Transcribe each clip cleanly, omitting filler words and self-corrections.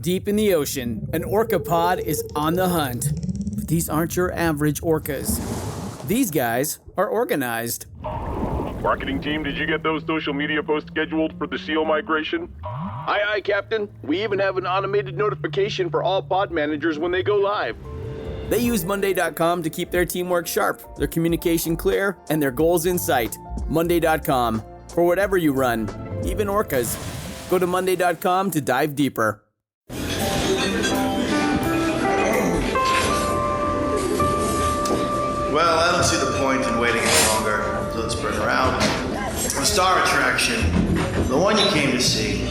Deep in the ocean, an orca pod is on the hunt. But these aren't your average orcas. These guys are organized. Marketing team, did you get those social media posts scheduled for the SEAL migration? Aye, Captain. We even have an automated notification for all pod managers when they go live. They use Monday.com to keep their teamwork sharp, their communication clear, and their goals in sight. Monday.com. For whatever you run, even orcas. Go to Monday.com to dive deeper. Well, I don't see the point in waiting any longer. So let's bring her out. The star attraction, the one you came to see.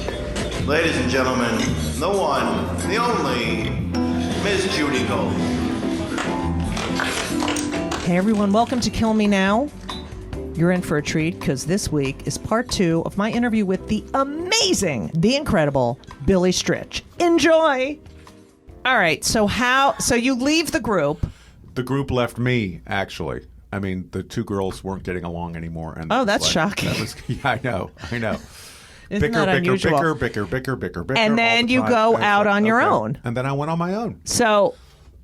Ladies and gentlemen, the one, the only, Miss Judy Gold. Hey everyone, welcome to Kill Me Now. You're in for a treat because this week is part 2 of my interview with the amazing, the incredible Billy Stritch. Enjoy! All right, so you leave the group. The group left me, actually. I mean, the two girls weren't getting along anymore. And oh, that's shocking. Yeah, I know. Isn't that unusual? Bicker. And then you go out on your own. And then I went on my own. So,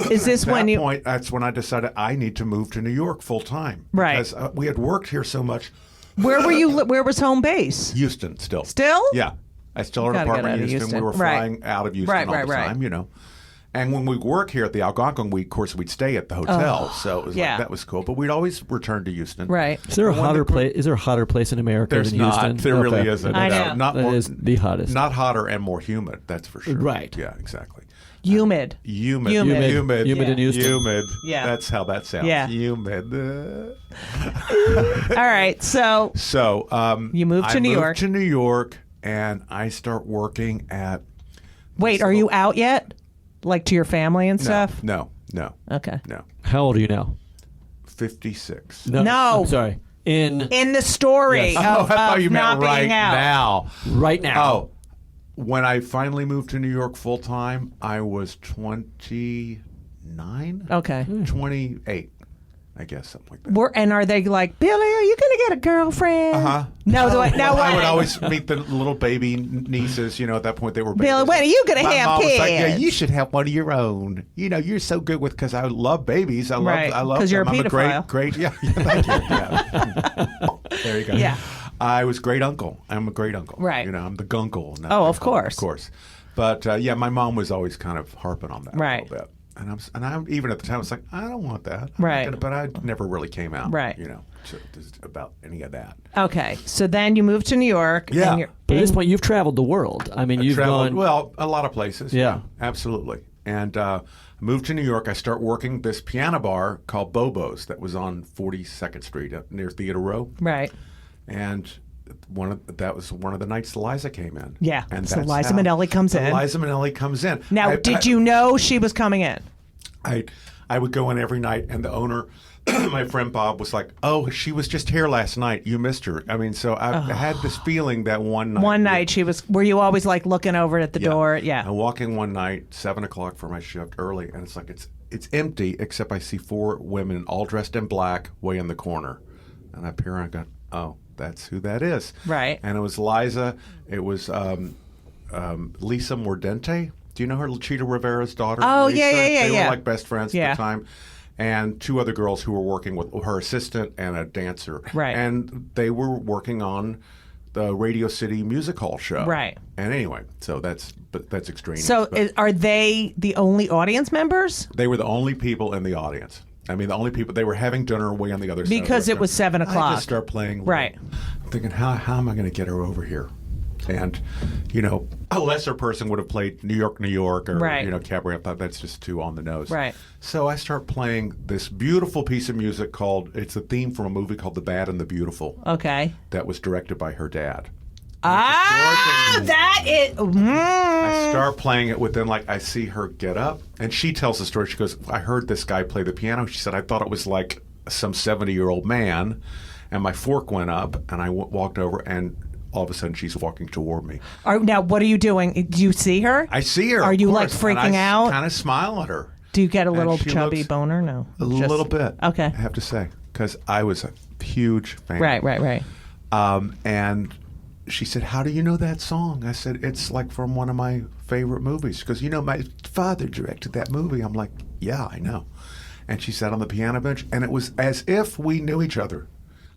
is this when you... At that point, that's when I decided I need to move to New York full time. Right. Because we had worked here so much. Where were you? Where was home base? Houston, still. Still? Yeah. I still had an apartment in Houston. We were flying out of Houston all the time, you know. And when we work here at the Algonquin, of course, we'd stay at the hotel. So it was like, that was cool. But we'd always return to Houston. Right. Is there a hotter place? Is there a hotter place in America than Houston? There really isn't. I know. Not that more, is the hottest. Not hotter and more humid. That's for sure. Right. Yeah. Exactly. Humid. Humid in Houston. Humid. Yeah. That's how that sounds. Yeah. Humid. All right. So you moved to New York. To New York, and I start working at. Wait, are you out yet? Like to your family and stuff? No. Okay. No. How old are you now? 56. No. I'm sorry. In the story I thought you meant not right being out. now. Right now. Oh, when I finally moved to New York full time, I was 29. Okay. 28. I guess something like that. And are they like, Billy, are you going to get a girlfriend? Uh-huh. No, I would always meet the little baby nieces. You know, at that point they were babies. Billy, when are you going to have mom kids? Was like, yeah, you should have one of your own. You know, you're so good with, because I love babies. I love because you're a them. pedophile. I'm a great, yeah, thank you. Yeah. There you go. Yeah. I was great uncle. I'm a great uncle. Right. You know, I'm the gunkle. Of course. Of course. But yeah, my mom was always kind of harping on that a little bit. And I'm even at the time, I was like, I don't want that. But I never really came out, you know, about any of that. Okay. So then you moved to New York. Yeah. But at this point, you've traveled the world. I mean, you've traveled, gone... Well, a lot of places. Yeah. Absolutely. And I moved to New York. I start working this piano bar called Bobo's that was on 42nd Street near Theater Row. Right. And that was one of the nights Liza came in. Yeah. And so Liza Minnelli comes in. Liza Minnelli comes in. Now, did you know she was coming in? I would go in every night, and the owner, my friend Bob, was like, "Oh, she was just here last night. You missed her." I mean, so I had this feeling that one night. One night she was. Were you always like looking over at the door? Yeah. I walk in one night, 7:00 for my shift early, and it's like it's empty except I see 4 women all dressed in black way in the corner, and I peer and I go, "Oh, that's who that is." Right. And it was Liza. It was Lisa Mordente. Do you know her, Cheetah Rivera's daughter? Oh, Lisa? yeah. They were like best friends at the time. And 2 other girls who were working with her assistant and a dancer. Right. And they were working on the Radio City Music Hall show. Right. And anyway, so that's extraneous. So are they the only audience members? They were the only people in the audience. I mean, the only people, they were having dinner way on the other side. Because it was 7:00. I just start playing. Right. I'm thinking, how am I going to get her over here? And, you know, a lesser person would have played New York, or, you know, Cabaret. I thought that's just too on the nose. Right. So I start playing this beautiful piece of music it's a theme from a movie called The Bad and the Beautiful. Okay. That was directed by her dad. That is... I start playing it within, I see her get up, and she tells the story. She goes, I heard this guy play the piano. She said, I thought it was like some 70-year-old man, and my fork went up, and I walked over, and all of a sudden she's walking toward me. Now, what are you doing? Do you see her? I see her. Are you freaking out? I kind of smile at her. Do you get a little chubby boner? No. Little bit. Okay. I have to say, because I was a huge fan. Right. And she said, how do you know that song? I said, it's like from one of my favorite movies. She goes, my father directed that movie. I'm like, yeah, I know. And she sat on the piano bench, and it was as if we knew each other.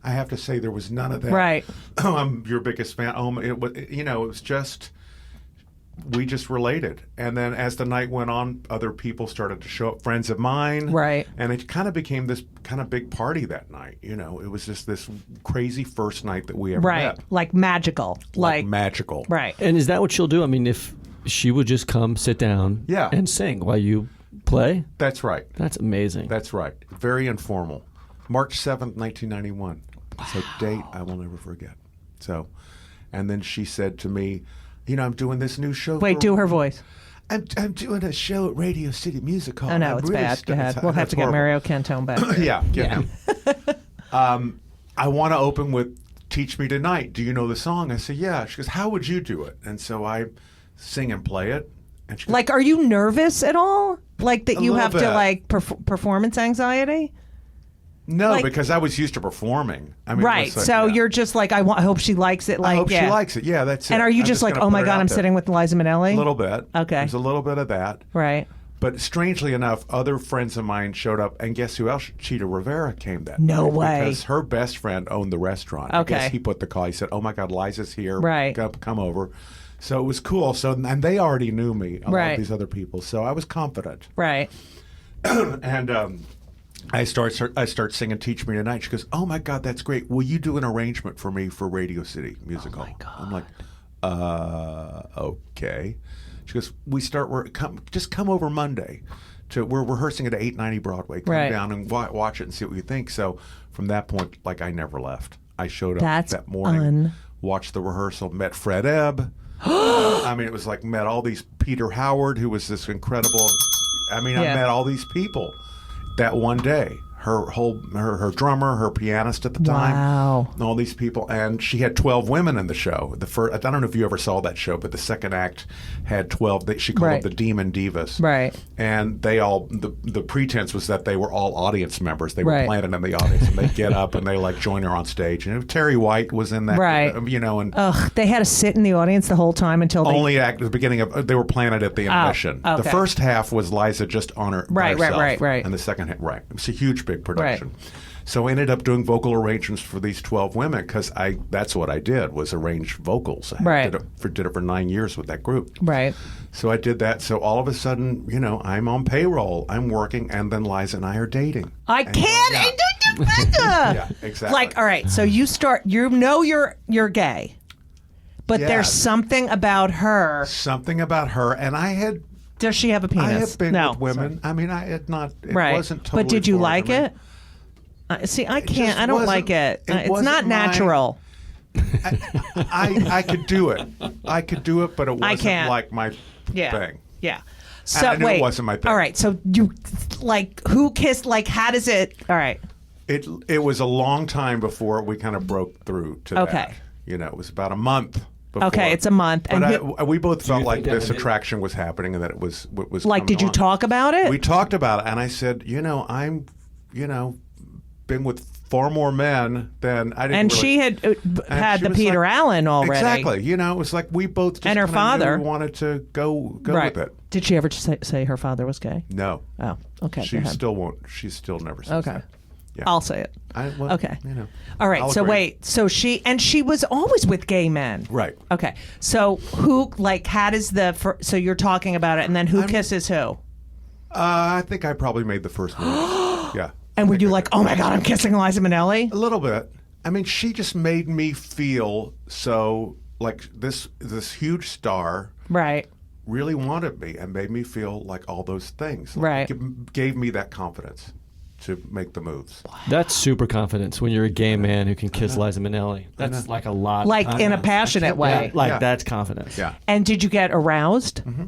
I have to say, there was none of that. Right. Oh, I'm your biggest fan. Oh, it was just, we just related. And then as the night went on, other people started to show up, friends of mine. Right. And it kind of became this kind of big party that night. It was just this crazy first night that we ever met. Like magical. Like magical. Right. And is that what she'll do? I mean, if she would just come sit down and sing while you play? That's right. That's amazing. That's right. Very informal. March 7th, 1991. It's a date I will never forget. So, and then she said to me, I'm doing this new show. Wait, do her voice. I'm doing a show at Radio City Music Hall. Oh, no, it's really bad. Go ahead. We'll have to horrible. get Mario Cantone back. Yeah, get him. I want to open with Teach Me Tonight. Do you know the song? I said, yeah. She goes, how would you do it? And so I sing and play it. And she goes, Like, are you nervous at all? Like that you little have bit. to, like, performance anxiety? no, like- because I was used to performing. I mean, Right. it's like, So yeah. you're just like, I hope she likes it. Like, I hope yeah. she likes it. Yeah, that's it. And are you I'm just like, gonna oh my put it God, out I'm there. sitting with Liza Minnelli? A little bit. Okay. There's a little bit of that. Right. But strangely enough, other friends of mine showed up, and guess who else? Cheetah Rivera came that No night. way. Because her best friend owned the restaurant. Okay. I guess he put the call. He said, oh my God, Liza's here. Right. Come over. So it was cool. So, and they already knew me, a lot Right. of these other people. So I was confident. Right. And I start singing Teach Me Tonight. She goes, oh my God, that's great. Will you do an arrangement for me for Radio City Music Hall? I'm like, okay. She goes, just come over Monday. We're rehearsing at 890 Broadway. Come Right. down and watch it and see what you think. So from that point, like, I never left. I showed up That's that morning, watched the rehearsal, met Fred Ebb. I mean, it was like, met all these, Peter Howard, who was this incredible, I Yeah. met all these people that one day. Her drummer, her pianist at the time, Wow. and all these people, and she had 12 women in the show. The first, I don't know if you ever saw that show, but the second act had 12. She called Right. them the Demon Divas, Right. And they all the pretense was that they were all audience members. They were Right. planted in the audience, and they get up and they like join her on stage. And Terry White was in that, Right. And Ugh, they had to sit in the audience the whole time until they... only act at the beginning of they were planted at the intermission. okay. The first half was Liza just on her by Right, right, herself, right. and the second half, right. It was a huge big production. So I ended up doing vocal arrangements for these 12 women because that's what I did, was arrange vocals. I Right. did it for 9 years with that group. Right. So I did that. So all of a sudden, I'm on payroll, I'm working, and then Liza and I are dating. I can't. Yeah, exactly. Like, all right, so you start. You're gay, but Yes. there's something about her. Something about her, and I had Does she have a penis? I have been no. with women. I mean, I had not. It Right. wasn't totally. But did you foreign like to me. it? See, I can't. just I don't wasn't- like it. it It's wasn't not my- natural. I could do it. I could do it, but it wasn't can't. like my Yeah. thing. Yeah. So I knew it wait. wasn't my thing. All right. So you like who kissed? Like how does it? All right. It was a long time before we kind of broke through to Okay. that. It was about a month. Before. Okay, it's a month. But And we both felt you like think that this would- attraction was happening and that it was Like, coming did you on. talk about it? We talked about it, and I said, I'm, been with far more men than I didn't. and really, she had had she the was Peter like- Allen already. Exactly. It was like we both just And her kinda father. knew we wanted to go Right. with it. Did she ever say her father was gay? No. Oh, okay. She go ahead. still won't. She still never says Okay. that. Yeah. I'll say it. Well, Okay. I'll All right. So agree. wait. So she was always with gay men. Right. Okay. So how does so you're talking about it, and then who kisses who? I think I probably made the first move. Yeah. And were you like, oh my God, I'm kissing Liza Minnelli? A little bit. I mean, she just made me feel so like this huge star Right. really wanted me and made me feel like all those things. Right. Gave me that confidence to make the moves. That's super confidence when you're a gay man who can kiss Liza Minnelli. That's like a lot. Like in a passionate way. Like Yeah. that's confidence. Yeah. And did you get aroused? Mm-hmm.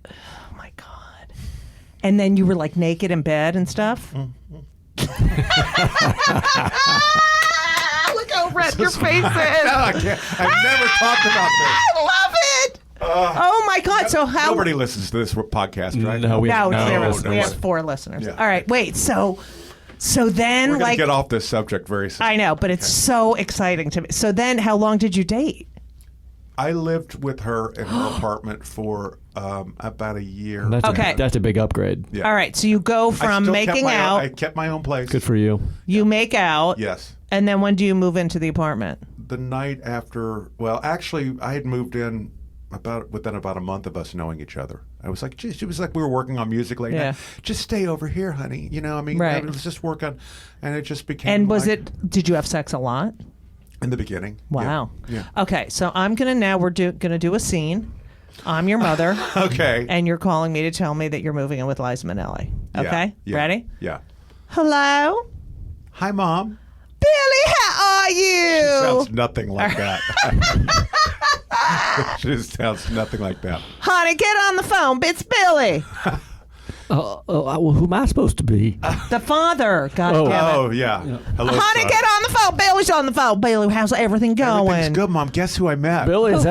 Oh my God. And then you were like naked in bed and stuff? Look how red your face is. No, I can't. I've never talked about this. I love it. Oh my God. So how Nobody listens to this podcast, right? No, we No, no, zero. no We way. have 4 listeners. Yeah. All right, wait. So then, We're gonna like, get off this subject very soon. I know, but it's so exciting to me. So then, how long did you date? I lived with her in her apartment for about a year. That's a big upgrade. Yeah. All right, so you go from making out. I kept my own place. Good for you. You make out. Yes. And then when do you move into the apartment? The night after. Well, actually, I had moved in within about a month of us knowing each other. I was like, geez, it was like we were working on music late night. Just stay over here, honey. You know, I mean, right. Let's just work on, and it just became. And did you have sex a lot? In the beginning. Wow. Yeah. Okay, so we're gonna do a scene. I'm your mother. Okay. And you're calling me to tell me that you're moving in with Liza Minnelli. Okay? Yeah. Ready? Yeah. Hello? Hi, Mom. Billy, how are you? She sounds nothing like that. She just sounds nothing like that. Honey, get on the phone. It's Billy. Who am I supposed to be? The father. God damn it. Oh, yeah. Hello, Honey, son. get on the phone. Billy's on the phone. Billy, how's everything going? Everything's good, Mom. Guess who I met? Billy, is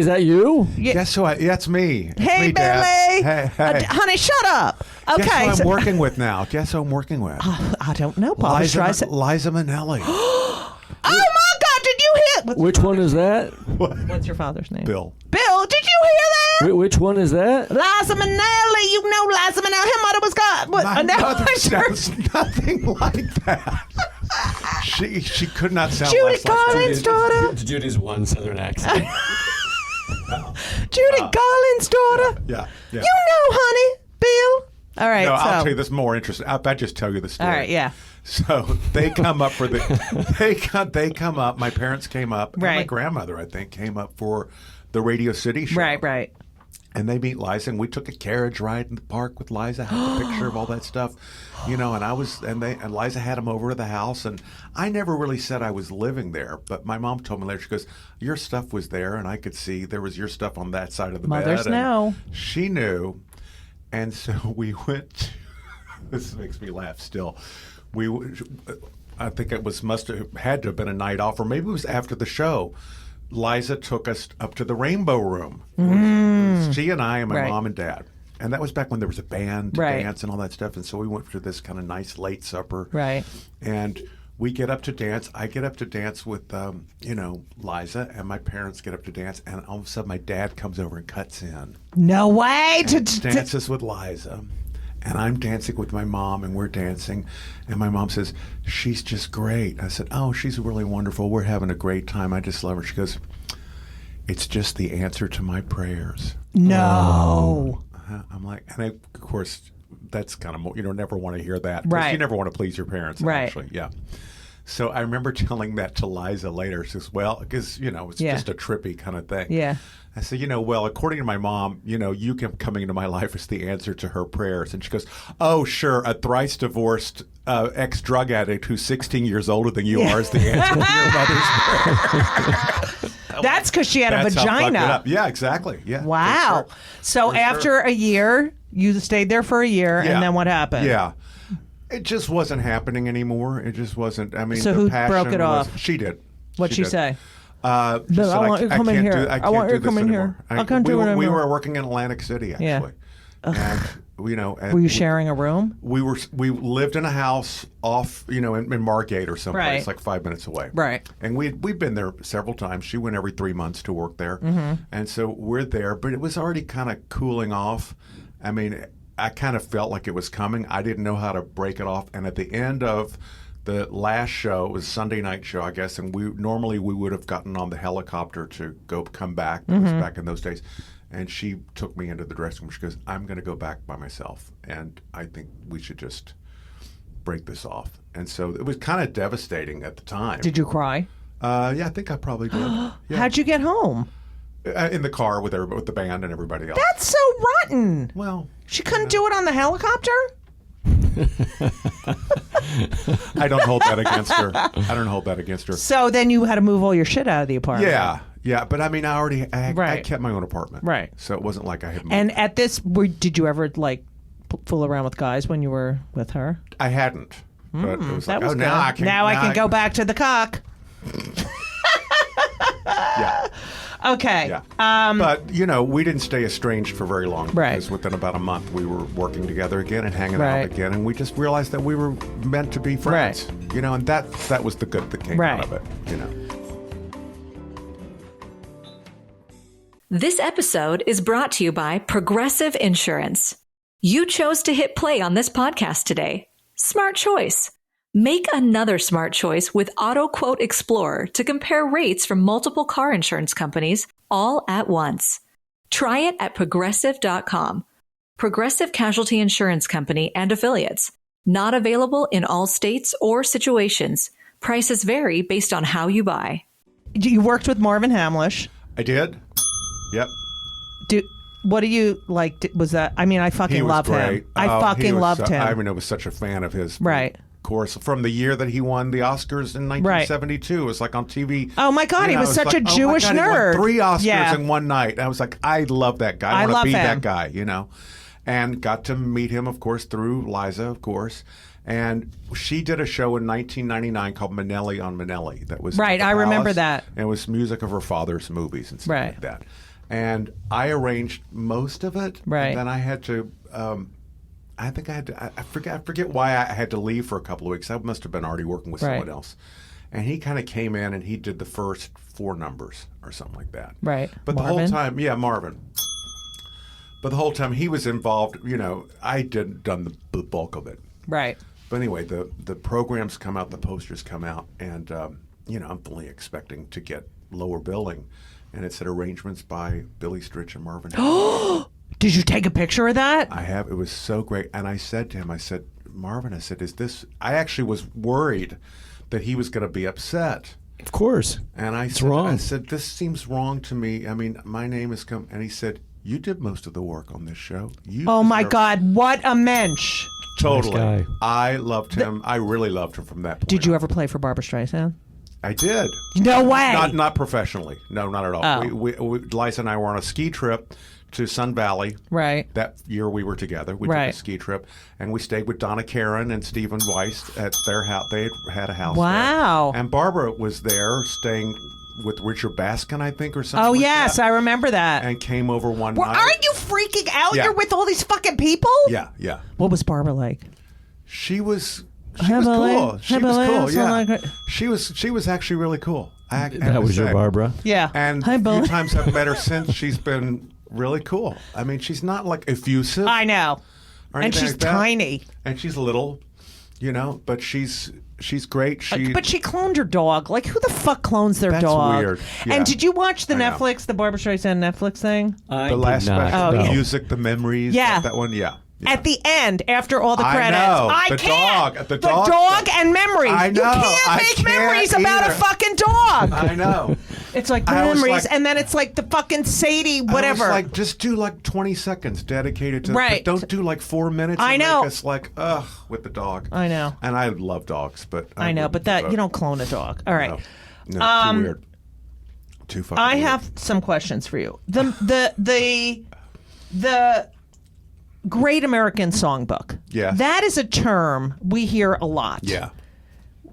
that you? Guess who that's me. It's Hey, me, Billy. Dad. Hey. Honey, shut up. Okay. Guess who I'm working with now? Guess who I'm working with? I don't know, Bob. Liza Minnelli. Oh, my God. Did you hear? Which one is that? What's your father's name? Bill. Bill, did you hear that? Which one is that? Liza Minnelli. You know Liza Minnelli. Her mother was God. My mother sounds nothing like that. She could not sound Judy less like Garland's daughter. Judy's one southern accent. Judy Garland's daughter. Yeah. You know, honey, Bill. All right. No, so. I'll tell you this more interesting. I'll just tell you the story. All right. Yeah. So they come up for they come up. My parents came up. And Right. my grandmother, I think, came up for the Radio City show. Right. And they meet Liza, and we took a carriage ride in the park with Liza. I had the picture of all that stuff, and Liza had them over to the house, and I never really said I was living there, but my mom told me later. She goes, "Your stuff was there, and I could see there was your stuff on that side of the bed." Mothers know. She knew, and so we went. This makes me laugh still. I think it had to have been a night off, or maybe it was after the show. Liza took us up to the Rainbow Room. She and I and my mom and dad. And that was back when there was a band dance and all that stuff. And so we went for this kind of nice late supper. Right. And we get up to dance. I get up to dance with, Liza, and my parents get up to dance. And all of a sudden, my dad comes over and cuts in. No way. Dances with Liza. And I'm dancing with my mom, and we're dancing. And my mom says, "She's just great." I said, "Oh, she's really wonderful. We're having a great time. I just love her." She goes, "It's just the answer to my prayers." No. I'm like, and of course, that's kind of, never want to hear that. Right. You never want to please your parents, right. Actually. Yeah. So I remember telling that to Liza later. She says, well, because, it's just a trippy kind of thing. Yeah. I said, well, according to my mom, you coming into my life is the answer to her prayers. And she goes, "Oh, sure, a thrice divorced ex-drug addict who's 16 years older than you are is the answer to your mother's prayers." That's because she had a vagina. Yeah, exactly. Yeah. Wow. Sure. So after a year, you stayed there for a year, and then what happened? Yeah. It just wasn't happening anymore. It just wasn't. I mean, so the who passion broke it off? She did. What'd she say? I want you to come in here. I want you to come in here. I can't do it anymore. We were working in Atlantic City, actually. Yeah. And, were you sharing a room? We lived in a house off, in Margate or someplace, like 5 minutes away. Right. And we've been there several times. She went every 3 months to work there. Mm-hmm. And so we're there, but it was already kind of cooling off. I mean, I kind of felt like it was coming. I didn't know how to break it off. And at the end of the last show, it was a Sunday night show, I guess, and we would have gotten on the helicopter to come back. It was back in those days. And she took me into the dressing room. She goes, "I'm going to go back by myself, and I think we should just break this off." And so it was kind of devastating at the time. Did you cry? Yeah, I think I probably did. Yeah. How'd you get home? In the car with the band and everybody else. That's so rotten. Well, she couldn't do it on the helicopter? I don't hold that against her. So then you had to move all your shit out of the apartment. Yeah, but I mean, I kept my own apartment. Right. So it wasn't like I had moved. And at this, did you ever fool around with guys when you were with her? I hadn't. But it was that like, was good. now I can go back to the cock. Yeah. Okay. Yeah. But, we didn't stay estranged for very long. Right. Because within about a month, we were working together again and hanging out again. And we just realized that we were meant to be friends. Right. And that was the good that came out of it, This episode is brought to you by Progressive Insurance. You chose to hit play on this podcast today. Smart choice. Make another smart choice with Auto Quote Explorer to compare rates from multiple car insurance companies all at once. Try it at progressive.com. Progressive Casualty Insurance Company and Affiliates. Not available in all states or situations. Prices vary based on how you buy. You worked with Marvin Hamlish. I did. Yep. What do you like? Was that? I mean, I fucking love great. him. I fucking loved him. I was such a fan of his. Right. Of course, from the year that he won the Oscars in 1972, it was like on TV. Oh my God, he was such a Jewish nerd. He won 3 Oscars in one night. I was like, I love that guy. I want to be that guy, you know. And got to meet him, of course, through Liza, of course. And she did a show in 1999 called Minnelli on Minnelli. That was right. I remember that. And it was music of her father's movies and stuff like that. And I arranged most of it. Right. And then I had to. I think I had to. I forget why I had to leave for a couple of weeks. I must have been already working with someone else. And he kind of came in and he did the first 4 numbers or something like that. Right. But Marvin? the whole time, Marvin. But the whole time he was involved, you know, I done the bulk of it. Right. But anyway, the programs come out, the posters come out, and, you know, I'm fully expecting to get lower billing. And it said arrangements by Billy Stritch and Marvin. Did you take a picture of that? I have. It was so great. And I said to him, Marvin, is this, I actually was worried that he was going to be upset. Of course. And I said, this seems wrong to me. I mean, my name has come. And he said, you did most of the work on this show. Oh my God, what a mensch. Totally. Nice guy. I loved him. I really loved him from that point. Did you ever play for Barbra Streisand? I did. No way. Not professionally. No, not at all. Oh. We, Liza and I were on a ski trip to Sun Valley. Right. That year we were together. We took a ski trip, and we stayed with Donna Karen and Stephen Weiss at their house. They had a house. Wow. There. And Barbara was there staying with Richard Baskin, I think, or something. Oh, like yes, that. I remember that. And came over one night. Aren't you freaking out? Yeah. You're with all these fucking people? Yeah, yeah. What was Barbara like? She was cool. She was cool. Yeah. She was actually really cool. That was your Barbara. Yeah. And a few times I've met her since. She's been really cool. I mean, she's not like effusive. I know. And she's like that. tiny. And she's little, you know, but she's great. But she cloned her dog. Like, who the fuck clones their dog? That's weird. Yeah. And did you watch the Barbra Streisand Netflix thing? The last special, the music, the memories. Yeah. That one, yeah. Yeah. At the end, after all the credits, I know. The dog and memories. I know. You can't make memories about a fucking dog. I know. It's like memories, and then it's like the fucking Sadie whatever. I was like, just do like 20 seconds dedicated to. Right. But don't do like 4 minutes. I know. Make us like with the dog. I know. And I love dogs, but I know, but that you don't clone a dog. All right. No, too weird. Too fucking. I weird. have some questions for you. The Great American Songbook. Yeah. That is a term we hear a lot. Yeah.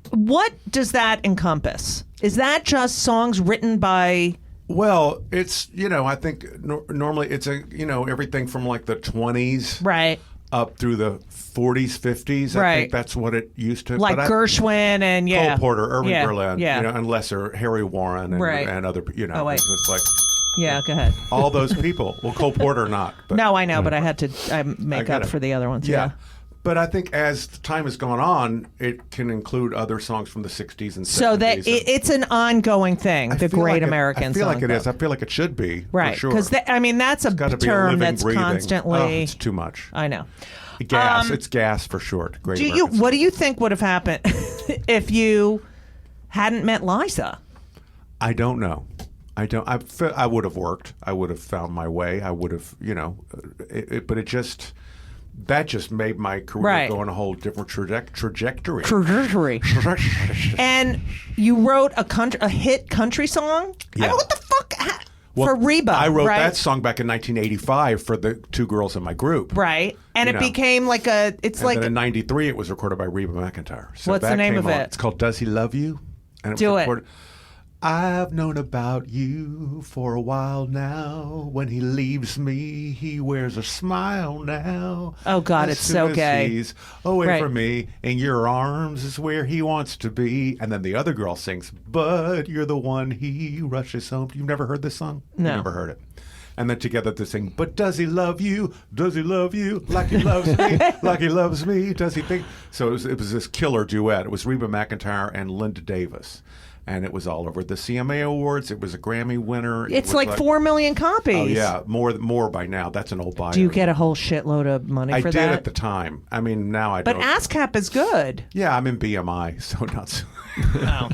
What does that encompass? Is that just songs written by... Well, it's, you know, I think normally it's everything from like the 20s right up through the 40s, 50s. Right. I think that's what it used to. Like Gershwin and Cole Porter, Irving Berlin, yeah. you know, and lesser Harry Warren and other, you know. Oh, wait. It's like... Yeah, go ahead. All those people. Well, Cole Porter not. But, no, I know, but I had to make up for the other ones. Yeah. But I think as time has gone on, it can include other songs from the 60s and 70s. So that it's an ongoing thing, the Great American Songbook. I feel like it is. I feel like it should be. Right. Because, I mean, that's a term that's breathing. constantly... Oh, it's too much. I know. Gas. It's gas for short. What do you think would have happened if you hadn't met Liza? I don't know. I would have worked. I would have found my way. I would have, you know, but it just... That just made my career go in a whole different trajectory. And you wrote a hit country song? Yeah. I mean, what the fuck? For Reba, I wrote that song back in 1985 for the 2 girls in my group. Right. And it became like a... It's and like... then in 93, it was recorded by Reba McEntire. So what's the name of it? It's called Does He Love You? And Do it. I've known about you for a while now. When he leaves me, he wears a smile now. Oh, God, As it's soon so as gay. He's away Right. from me. In your arms is where he wants to be. And then the other girl sings, but you're the one he rushes home. You've never heard this song? No. You've never heard it. And then together they sing, but does he love you? Does he love you like he loves me? Like he loves me? Does he think? So it was this killer duet. It was Reba McEntire and Linda Davis. And it was all over the CMA Awards. It was a Grammy winner. It's like 4 million copies. Oh, yeah. More by now. That's an old bio. Do you get a whole shitload of money I for did that? at the time. I mean, now I But don't. ASCAP is good. Yeah, I'm in BMI, so not so. Oh.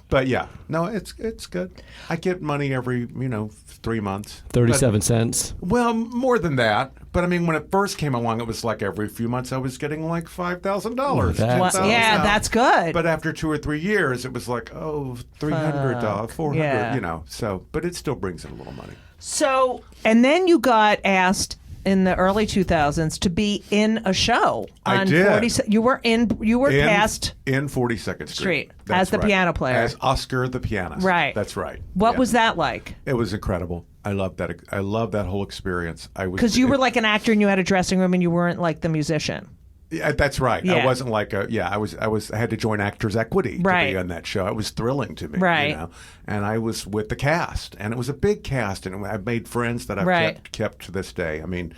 But yeah, no, it's good. I get money every 3 months. 37 cents. Well, more than that. But I mean, when it first came along, it was like every few months I was getting like $5,000. That's- Well, yeah, that's good. But after 2 or 3 years, it was like, $300, $400, yeah. So, but it still brings in a little money. So, and then you got asked in the early 2000s to be in a show. I on did. 40, you were cast in 42nd Street That's as the right. piano player. As Oscar the pianist. Right. That's right. What Yeah. was that like? It was incredible. I loved that. I loved that whole experience. Because you were like an actor and you had a dressing room and you weren't like the musician. Yeah, that's right. Yeah. I wasn't like I had to join Actors Equity to Right. be on that show. It was thrilling to me, Right. And I was with the cast, and it was a big cast, and I've made friends that I've Right. kept to this day. I mean,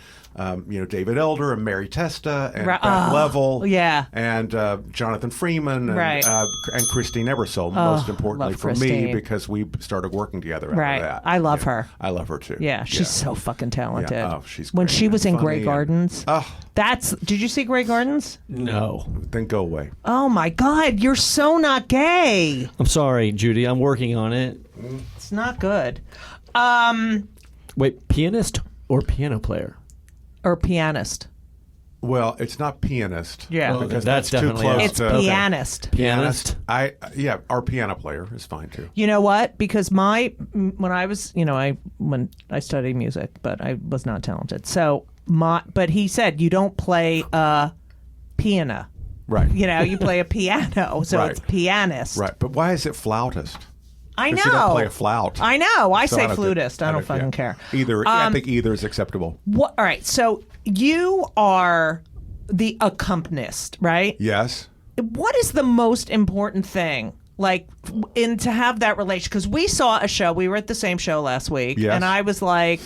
David Elder and Mary Testa and Right. Beth Level, yeah. and Jonathan Freeman, and, Right. and Christine Ebersole, most importantly love for me, Christine. because we started working together after Right. that. I love her. I love her too. Yeah, she's so fucking talented. Yeah. Oh, she's when great she was and in Grey funny Gardens. Did you see Grey Gardens? No. Then go away. Oh my God, you're so not gay. I'm sorry, Judy. I'm working on it. It's not good. Wait, pianist or piano player? Or pianist. Well, it's not pianist. Yeah. Oh, because that's too definitely close out. It's to pianist. Pianist? Our piano player is fine too. You know what? Because when I was, when I studied music, but I was not talented. So but he said you don't play a piano. Right. You play a piano, so Right. it's pianist. Right. But why is it flautist? I know. 'Cause you don't play a flout. I know. I So say don't flutist. think- I don't fucking yeah. care. Either. I think either is acceptable. What? All right. So you are the accompanist, right? Yes. What is the most important thing, like, to have that relation? Because we saw a show. We were at the same show last week, Yes. and I was like,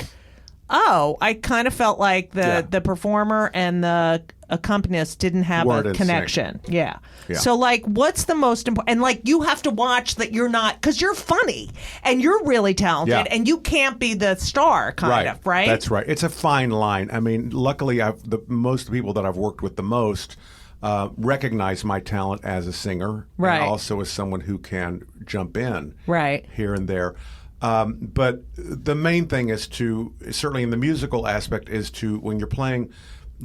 oh, I kind of felt like the performer and the accompanist didn't have Weren't a in connection. Yeah. Yeah. So, like, what's the most important? And, like, you have to watch that you're not, because you're funny and you're really talented, Yeah. and you can't be the star, kind of, right? That's right. It's a fine line. I mean, luckily, most of the people that I've worked with the most recognize my talent as a singer, Right. and also as someone who can jump in, Right. here and there. But the main thing is to, certainly in the musical aspect, is to, when you're playing,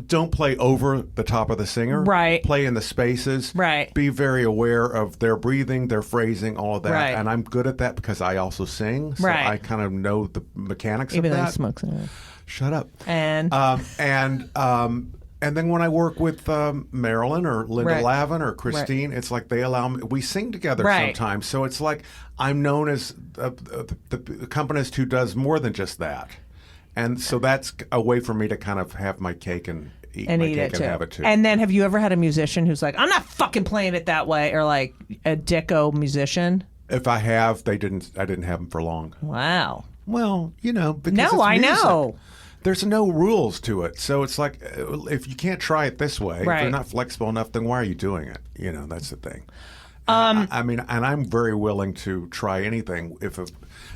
don't play over the top of the singer. Right. Play in the spaces. Right. Be very aware of their breathing, their phrasing, all of that. Right. And I'm good at that because I also sing. So Right. I kind of know the mechanics Even of though that. he smokes. Shut up. And And then when I work with Marilyn or Linda Right. Lavin or Christine, it's like they allow me. We sing together Right. sometimes, so it's like I'm known as the accompanist who does more than just that, and so that's a way for me to kind of have my cake and eat my eat cake it and too. have it too. And then, have you ever had a musician who's like, "I'm not fucking playing it that way," or like a dicko musician? If I have, I didn't have them for long. Wow. Well, because No, it's I music. know. There's no rules to it, so it's like if you can't try it this way, if Right. you're not flexible enough, then why are you doing it? That's the thing. I mean, and I'm very willing to try anything.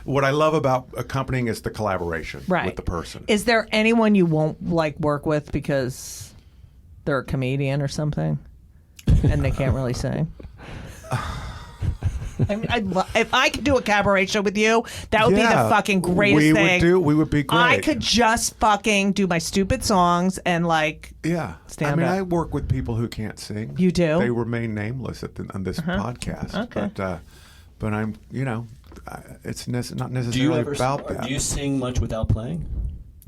What I love about accompanying is the collaboration Right. with the person. Is there anyone you won't like work with because they're a comedian or something, and they can't really sing? I mean, if I could do a cabaret show with you, that would be the fucking greatest thing. We would be great. I could just fucking do my stupid songs and like. Yeah. Stand I mean, up. I work with people who can't sing. You do? They remain nameless on this podcast. Okay. But I'm, it's not necessarily Do you ever about that. do you sing much without playing?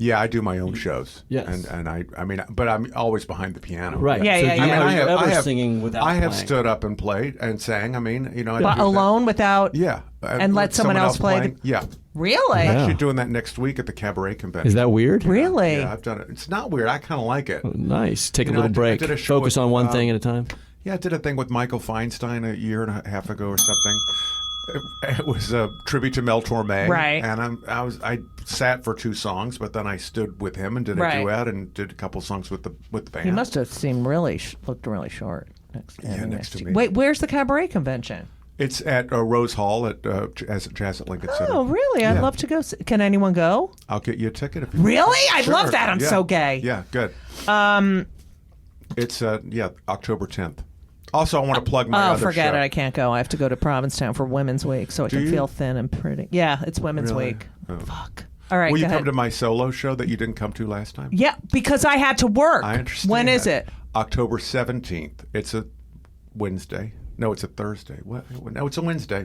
Yeah, I do my own shows. Yes. And I mean, but I'm always behind the piano. Right. Yeah, So yeah, do you- yeah. are you I ever have- singing without I have playing? stood up and played and sang. I mean, I But do that. alone without. Yeah. And let with someone else play the- playing. Yeah. Really? Yeah. Actually doing that next week at the Cabaret Convention. Is that weird? Really? Yeah, I've done it. It's not weird. I kind of like it. Nice. Take You a know, little break. I did a show Focus with, on one thing at a time. Yeah, I did a thing with Michael Feinstein a year and a half ago or something. It was a tribute to Mel Torme, Right. And I sat for 2 songs, but then I stood with him and did a Right. duet and did a couple songs with the band. He must have seemed looked really short. Next to me. Wait, where's the cabaret convention? It's at Rose Hall at Jazz at Lincoln Center. Oh, really? I'd Yeah. love to go. Can anyone go? I'll get you a ticket if you Really? I'd Sure. love that. I'm Yeah. so gay. Yeah, good. It's October 10th. Also, I want to plug my Oh, other forget show. it. I can't go. I have to go to Provincetown for Women's Week so I can you? feel thin and pretty. Yeah, it's Women's Really? Week. Oh. Fuck. All right, Will go you ahead. come to my solo show that you didn't come to last time? Yeah, because I had to work. I understand. When is that. it? October 17th. It's a Wednesday. No, it's a Thursday. What? No, it's a Wednesday.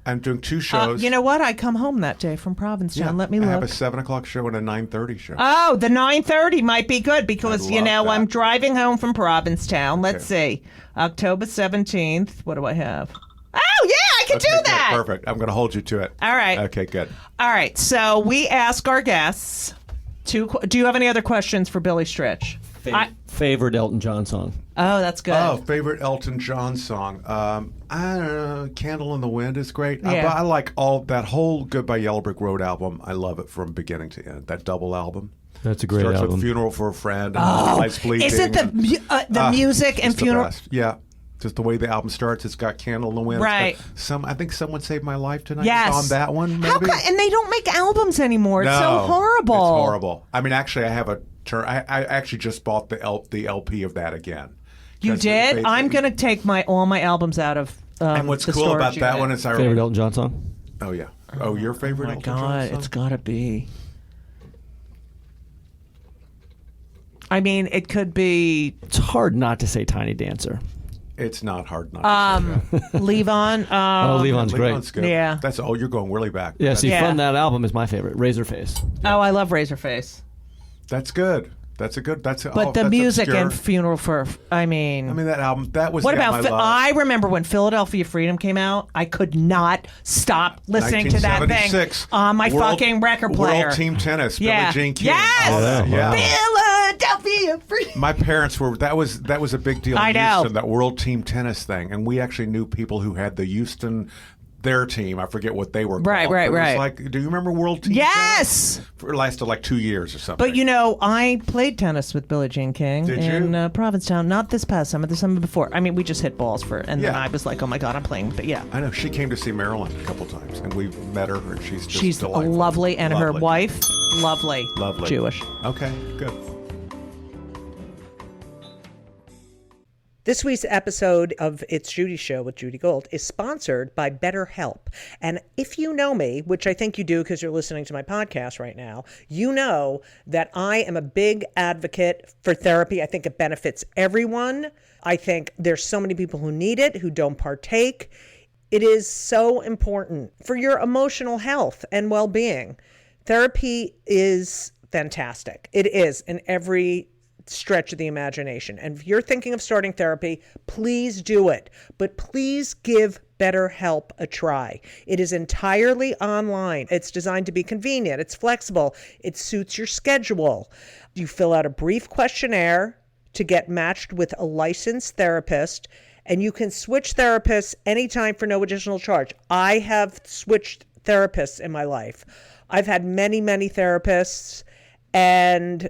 I'm doing 2 shows. You know what? I come home that day from Provincetown. Let me I look. have a 7:00 show and a 9:30 show. Oh, the 9:30 might be good because, I'd love that. I'm driving home from Provincetown. Let's see. October 17th. What do I have? Oh, yeah, I can Okay, do good. that. Perfect. I'm going to hold you to it. All right. Okay, good. All right. So we ask our guests do you have any other questions for Billy Stritch? Favorite Elton John song? Oh, that's good. Oh, favorite Elton John song? I don't know. "Candle in the Wind" is great. Yeah. But I like that whole "Goodbye Yellow Brick Road" album. I love it from beginning to end. That double album. That's a great Starts album. with "Funeral for a Friend" and "Lights Bleeding." Isn't the music and it's the funeral? best. Yeah. Just the way the album starts, it's got "Candle in the Wind." Right. It's got I think "Someone Saved My Life Tonight" Yes. is on that one. Maybe. How come? And they don't make albums anymore. It's so No, horrible. It's horrible. I mean, actually, I have I actually just bought the LP of that again. You 'Cause did? I'm going to take all my albums out of And what's the cool storage about that unit. one is I Favorite Elton John song? Oh yeah. Oh, your favorite Oh my Elton John God, song? it's got to be. I mean, it could be It's hard not to say Tiny Dancer. It's not hard not to say that. Levon. Oh, Levon's great. Levon's good. Yeah. That's you're going really back. Yeah, see, Yeah. from that album is my favorite, Razorface. Oh, I love Razorface. That's good. That's a good. That's But the that's music obscure. and Funeral for. I mean, that album. That was. what Got about? My Love. I remember when Philadelphia Freedom came out. I could not stop listening to that thing 1976. on my World- fucking record player. World Team Tennis. Yeah. Billie Jean King. Yes! All that, Yeah, yeah. Philadelphia Freedom. My parents were. That was a big deal. In I know. Houston, that World Team Tennis thing, and we actually knew people who had the Houston. Their team, I forget what they were called. Right. But it was right. like, do you remember World Team? Yes. Tennis? It lasted like 2 years or something. But I played tennis with Billie Jean King Did you? in Provincetown. Not this past summer, the summer before. I mean, we just hit balls and then Yeah. I was like, oh my God, I'm playing. But yeah, I know she came to see Marilyn a couple times, and we met her, and she's just she's delightful. lovely, and her Lovely. wife, lovely, Jewish. Okay, good. This week's episode of It's Judy Show with Judy Gold is sponsored by BetterHelp. And if you know me, which I think you do because you're listening to my podcast right now, you know that I am a big advocate for therapy. I think it benefits everyone. I think there's so many people who need it, who don't partake. It is so important for your emotional health and well-being. Therapy is fantastic. It is in every stretch of the imagination. And if you're thinking of starting therapy, please do it. But please give BetterHelp a try. It is entirely online. It's designed to be convenient. It's flexible. It suits your schedule. You fill out a brief questionnaire to get matched with a licensed therapist, and you can switch therapists anytime for no additional charge. I have switched therapists in my life. I've had many, many therapists, and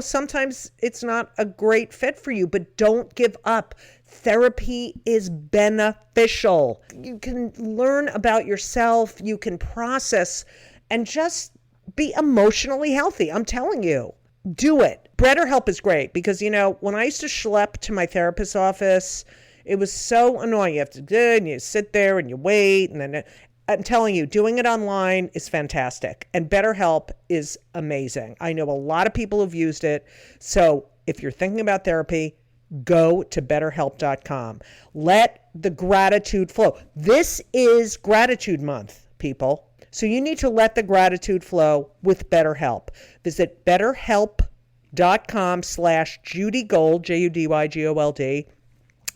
sometimes it's not a great fit for you, but don't give up. Therapy is beneficial. You can learn about yourself, you can process, and just be emotionally healthy. I'm telling you, do it. BetterHelp is great because, when I used to schlep to my therapist's office, it was so annoying. You have to do, and you sit there and you wait, and then I'm telling you, doing it online is fantastic. And BetterHelp is amazing. I know a lot of people who've used it. So if you're thinking about therapy, go to BetterHelp.com. Let the gratitude flow. This is Gratitude Month, people. So you need to let the gratitude flow with BetterHelp. Visit betterhelp.com/JudyGold, JudyGold,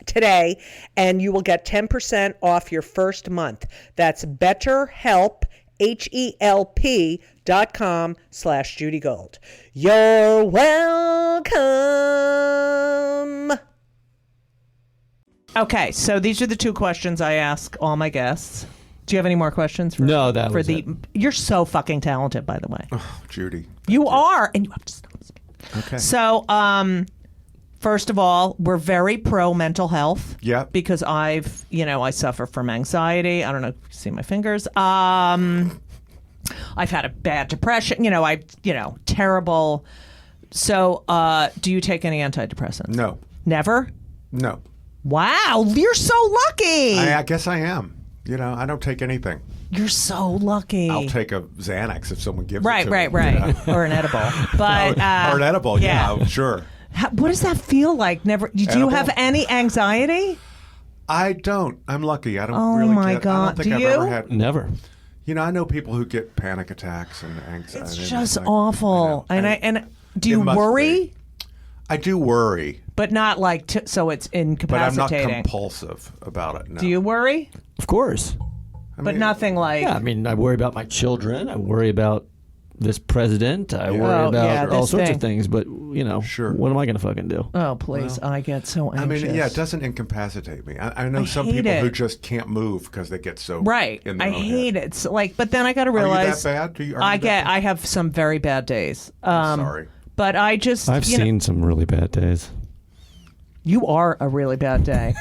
today, and you will get 10% off your first month. That's BetterHelp, HELP.com/JudyGold. You're welcome. Okay, so these are the 2 questions I ask all my guests. Do you have any more questions? No, that was it. You're so fucking talented, by the way. Oh, Judy. You are, and you have to stop. Okay. So, first of all, we're very pro mental health. Yeah. Because I suffer from anxiety. I don't know if you see my fingers. I've had a bad depression. Terrible. So, do you take any antidepressants? No. Never? No. Wow, you're so lucky. I guess I am. I don't take anything. You're so lucky. I'll take a Xanax if someone gives it to me. Right. Or an edible. But or an edible, yeah, sure. What does that feel like? Never. Do you have any anxiety? I don't. I'm lucky. I don't Oh really my get. God. I don't think Do I've you? ever had. Never. I know people who get panic attacks and anxiety. It's just awful. And do you It must worry? be. I do worry. But not like so it's But I'm incapacitating. not compulsive about it. No. Do you worry? Of course. But nothing like. Yeah, I worry about my children. I worry about this president. I worry about all sorts of things. But Sure. what am I going to fucking do? Oh please! I get so anxious. it doesn't incapacitate me. I know I some hate people it. who just can't move because they get so Right. in their I own hate head. it. It's but then I got to Are realize. you that bad? I have some very bad days. Sorry. But I just. I've seen some really bad days. You are a really bad day.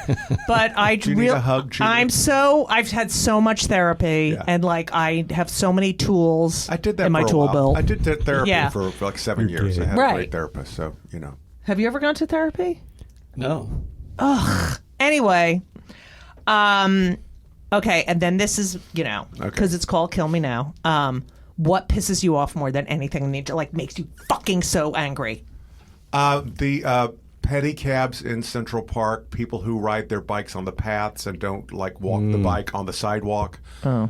But Do you need a hug, Judy? I've had so much therapy and I have so many tools I did that in my for a tool while. belt. I did therapy Yeah. for like 7 years. I had a Right. great therapist, so Have you ever gone to therapy? No. Anyway, okay, and then this is, because it's called Kill Me Now. What pisses you off more than anything makes you fucking so angry? The pedicabs in Central Park, people who ride their bikes on the paths and don't walk the bike on the sidewalk. Oh.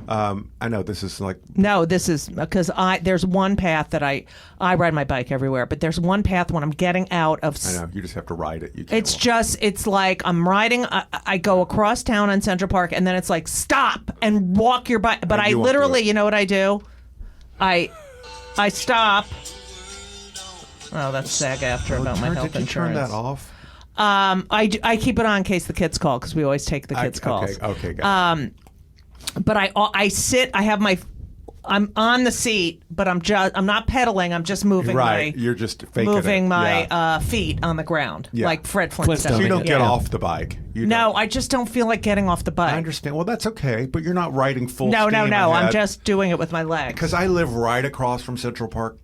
I know this is No, this is because there's one path that I ride my bike everywhere, but there's one path when I'm getting out of. I know you just have to ride it. You can't It's like I'm riding. I go across town on Central Park, and then it's like stop and walk your bike. But I you won't do literally, it. you know what I do? I stop. Oh, that's SAG-AFTRA about my health Did you insurance. turn that off? I keep it on in case the kids call because we always take the kids' calls. Okay, got it. But I sit. I'm on the seat, but I'm not pedaling. I'm just moving Right, you're just faking it. my feet on the ground, like Fred Flintstone. So you don't get Yeah. off the bike. No, I just don't feel like getting off the bike. I understand. Well, that's okay, but you're not riding full No. steam I'm ahead. just doing it with my legs. Because I live right across from Central Park,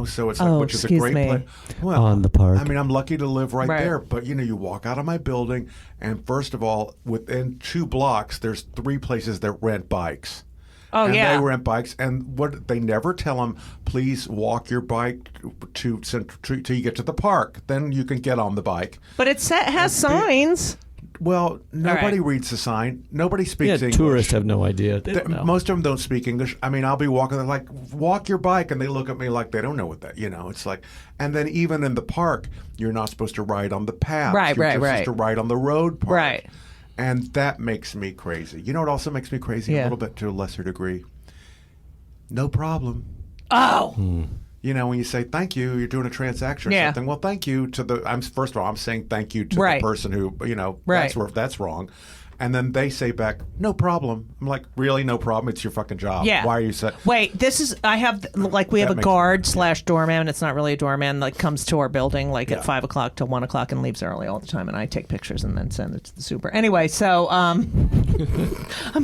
so it's Oh, which is a excuse great me. place. Well, On the park. I mean, I'm lucky to live right Right. there. But you walk out of my building, and first of all, within 2 blocks, there's 3 places that rent bikes. Oh, and yeah. they rent bikes, and what they never tell them, please walk your bike till you get to the park. Then you can get on the bike. But it has signs. Well, nobody right. reads the sign. Nobody speaks English. Tourists have no idea. They don't know. Most of them don't speak English. I mean, I'll be walking, they're like, walk your bike, and they look at me like they don't know what that, it's like, and then even in the park, you're not supposed to ride on the path. Right. You're just supposed to ride on the road part. Right. And that makes me crazy. You know what also makes me crazy a little bit to a lesser degree? No problem. Oh. When you say thank you, you're doing a transaction or something. Well, thank you to first of all, I'm saying thank you to the person who, that's wrong. And then they say back, no problem. I'm like, really? No problem? It's your fucking job. Yeah. Why are you saying? Wait, we have a guard / doorman. It's not really a doorman, comes to our building at 5 o'clock till 1 o'clock and leaves early all the time. And I take pictures and then send it to the super. Anyway, so I'm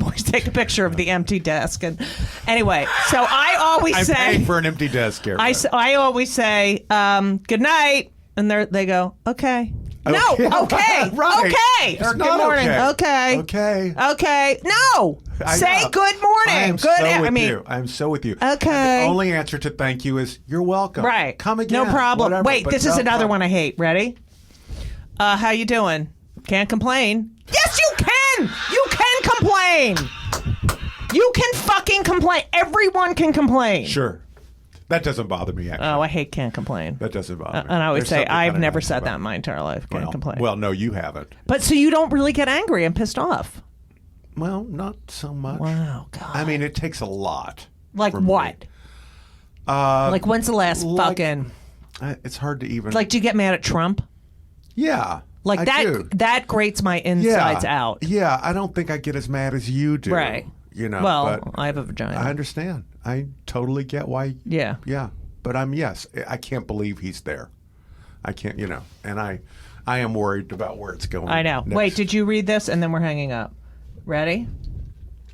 always taking a picture of the empty desk. And anyway, so I always I'm say. paying for an empty desk here. I always say, good night. And they go, okay. No, okay, right. Okay, It's or good not morning, okay. Okay, no, say good morning, I am good. so with you. I am so with you. Okay. And the only answer to thank you is you're welcome. Right, Come again. no problem. Whatever, Wait, but this no is another problem. one I hate. Ready? How you doing? Can't complain. Yes, you can. You can complain. You can fucking complain. Everyone can complain. Sure. That doesn't bother me, actually. Oh, I hate can't complain. That doesn't bother me. And I always There's say, something I've kinda never nice said about that in my entire life. Can't complain. Well, no, you haven't. But so you don't really get angry and pissed off? Well, not so much. Wow, God. I mean, it takes a lot. Like what? Like when's the last fucking... It's hard to even... Like, do you get mad at Trump? Yeah. Like I do. that grates my insides out. Yeah, I don't think I get as mad as you do. Right. You know, well, but I have a vagina. I understand. I totally get why. Yeah. Yeah. But yes, I can't believe he's there. I can't, and I am worried about where it's going. I know. Next. Wait, did you read this? And then we're hanging up. Ready?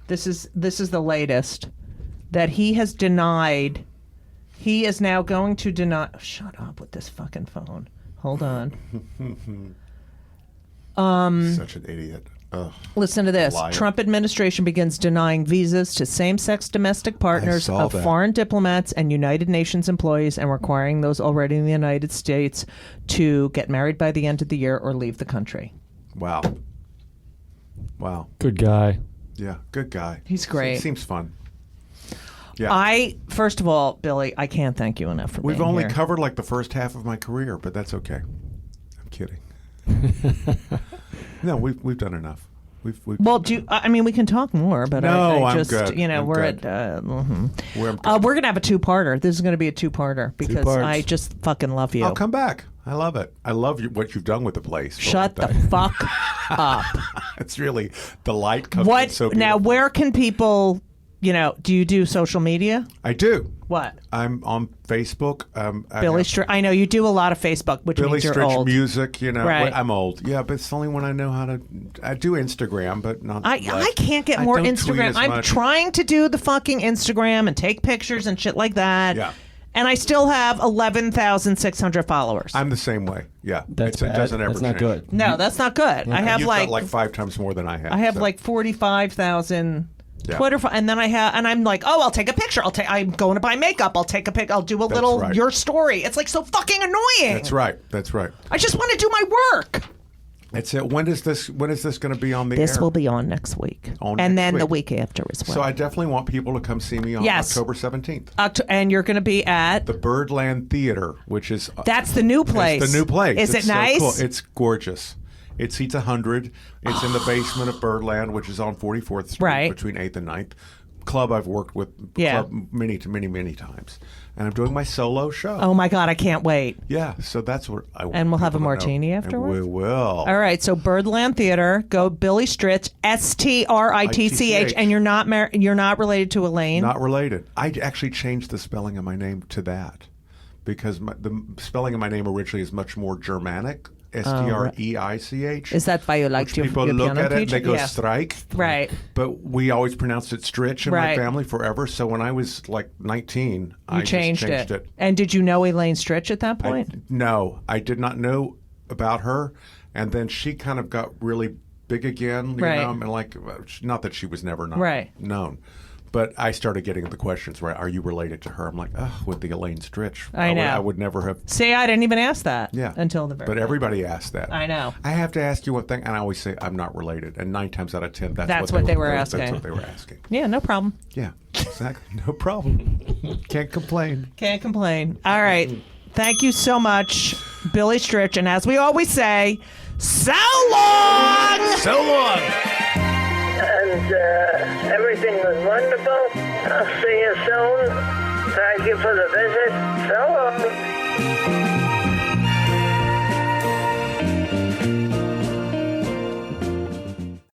This is the latest that he has denied. He is now going to deny. Oh, shut up with this fucking phone. Hold on. Such an idiot. Ugh. Listen to this. Liar. Trump administration begins denying visas to same-sex domestic partners of foreign diplomats and United Nations employees and requiring those already in the United States to get married by the end of the year or leave the country. Wow. Good guy. Yeah, good guy. He's great. Seems fun. Yeah. First of all, Billy, I can't thank you enough for We've being only here. covered like the first half of my career, but that's okay. I'm kidding. No, we've done enough. We've Well, we can talk more, but No, I I'm just, good. I'm we're good. at. We're good. We're gonna have a two-parter. This is gonna be a two-parter because parts. I just fucking love you. I'll come back. I love it. I love what you've done with the place. Shut the fuck up. It's really the light comes in What so now? beautiful. Where can people? Do you do social media? I do. What? I'm on Facebook. Billy Stritch. I know you do a lot of Facebook, which Billy means you're Stritch old. music. Right. I'm old. Yeah, but it's the only one I know how to. I do Instagram, but not. I can't get I more don't tweet Instagram. as I'm much. trying to do the fucking Instagram and take pictures and shit like that. Yeah. And I still have 11,600 followers. I'm the same way. Yeah, That's it bad. doesn't ever That's not change. good. No, that's not good. I have You've like got like 5 times more than I have. I have so. like 45,000 Yeah. Twitter, and then I'm like, oh, I'll take a picture. I'm going to buy makeup. I'll take a pic. I'll do a little right. your story. It's like so fucking annoying. That's right. That's right. I just want to do my work. That's it. When is this going to be on the air? This will be on next week, On and next then the week. week after as well. So I definitely want people to come see me on Yes. October 17th. And you're going to be at The Birdland Theater, which is that's the new place. It's the new place. Is It's it nice? So cool. It's gorgeous. It seats 100. It's in the basement of Birdland, which is on 44th Street Right. between 8th and 9th. Club I've worked with many times. And I'm doing my solo show. Oh my God, I can't wait. Yeah, so that's what I want. And we'll have a people to know. martini And afterwards? we will. All right, so Birdland Theater, go Billy Stritch, Stritch, and you're not related to Elaine. Not related. I actually changed the spelling of my name to that because the spelling of my name originally is much more Germanic. Streich. Is that why you like your people your look piano at it and teacher? they go Yeah. strike. Right. But we always pronounced it Stritch in my Right. family forever. So when I was like 19, I just changed it. And did you know Elaine Stritch at that point? No, I did not know about her. And then she kind of got really big again. You Right. know, and like, not that she was never not Right. known. But I started getting the questions, right? Are you related to her? I'm like, with the Elaine Stritch. I know. I would never have. See, I didn't even ask that Yeah. until the very But end. everybody asked that. I know. I have to ask you one thing, and I always say I'm not related. And 9 times out of 10, that's what they were That's asking. what they were asking. Yeah, no problem. Yeah, exactly. No problem. Can't complain. Can't complain. All right. Thank you so much, Billy Stritch. And as we always say, so long! So long! And everything was wonderful. I'll see you soon. Thank you for the visit. So long.